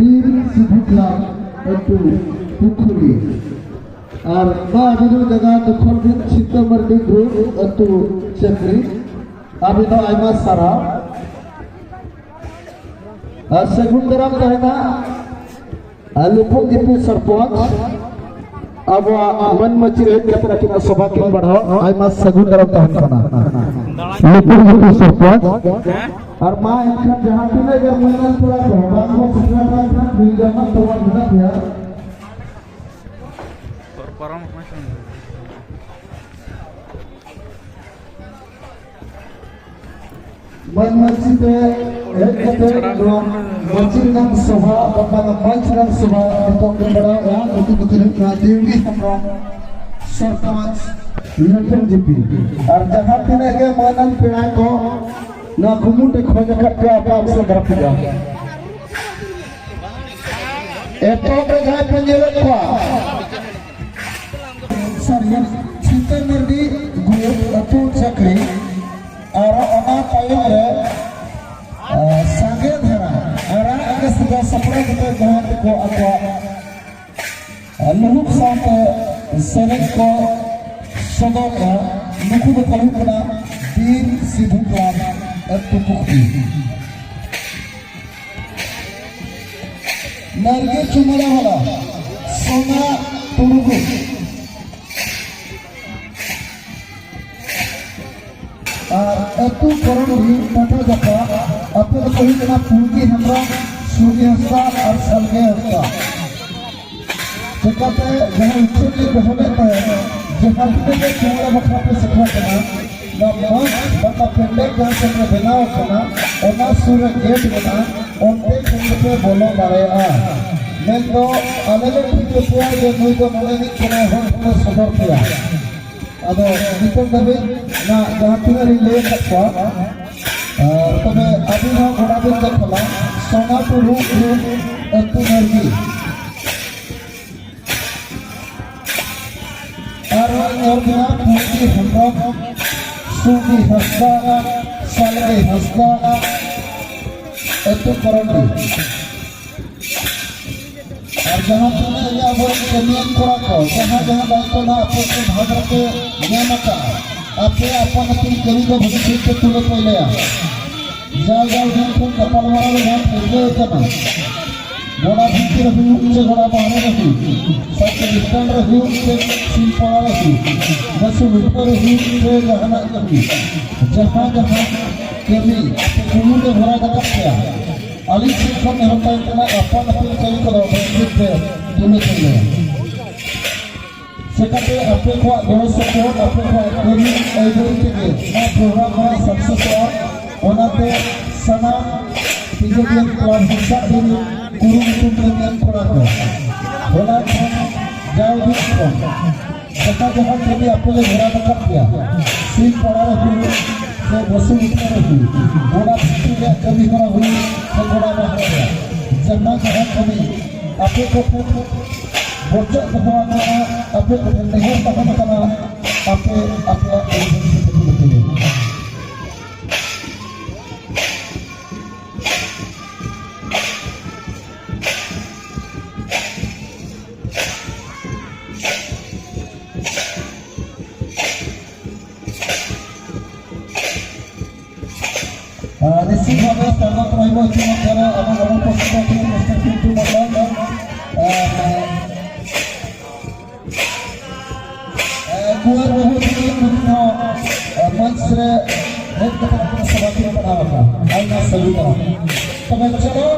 बीर Siddhula itu Bukuri ar ba bidu jaga dukhol bin Sitamar di group itu Chakri abino aima sara ar segundaram tahna alupung dipu sarpot abo man macir katra kina sabha kin badho aima segundaram tahan kana lupung dipu sarpot और माँ इनका जहाँ भी ना जब मैंने थोड़ा भगवान को सुना था ना बिल्डर तो वो बना दिया परम मन मस्जिद एक कटे मस्जिद नंग सुबह बंदा मंच नंग सुबह तो बड़ा यार उसी कुछ देवी हमरा सरपंच यूनियन जीपी और जहाँ भी ना के मनन पिड़ा को ना घुमुटे खोज कट्टा आप से बरफ जा एतो पे जाय पंजेले खवा सर ये सितंबर दी गुरु अतु चक्री और ओना तायम रे संगे धरा और आगे सदा सपना के जहां को अथवा लुक साथ सनक को सदर नुकु को कलुकना बीर Siddhula itu bukti. Narge cumara hala, sona turugu. Itu koran di tata jaka, apa itu kena puji hamra, suri hasta, arsalge hasta. Jika jangan ucapkan kehodat saya, jangan kita cumara bakal sekarang. नमक बता पेंडेक जहाँ से मैं बनाओ करना और ना सूर्य gate बना उनके कुंड पे बोलो मारे मैं तो अलग अलग चीज़ों पे जो मुझे तो मने नहीं करना है हमने सफर किया अब निकल दबे ना जहाँ तुम्हारी ले सकता तो मैं अभी ना घोड़ा भी देखला सोना तो रूप एतु नरगी और बिना पूरी हम Sugi hastana, salge hastana, itu koroni. और जहाँ तुमने यह वो कमियां करा को, जहाँ बात को ना आपको भागर के नियमता, आपके अपन अपनी कमी को भविष्य के तुले पहले आ, जाओ दिन को कपाल वाला लोग पूरे करना, घोड़ा भीतर रही उनसे घोड़ा बाहर रही, सबके निकल रही उनसे सिंपल रही, बस ऊपर रही उनसे गहना रही, जहाँ कमी कुमु के घोड़ा का क्या, अली सिंपल में होता है इतना अपन अपने कहीं करो भविष्य पे तुले चले, सेकंडे अपने को दोस्त को अपने को कमी एजेंट के ना प्रोग्राम का सक्सेस हुआ, उन्होंने सना फिजिकल क्लास हिस्सा देने कुरुम तुमने पड़ा को बोला जाओ भी को जगह जगह के लिए अपने घोड़ा का किया सीट पड़ा रही से बसु उठा रही घोड़ा फिर कभी करा हुई से घोड़ा बाहर गया जगह जगह कभी अपने को बोझ भगवान अपने को नहीं पता करना अपने निश्चित भाव स्वागत रहा इतिमध्य आम गण प्रसिद्ध मिस्टर पिंटू मल्ल कुआर बहुत विभिन्न मंच सभा बनावा आईना सभी तब चलो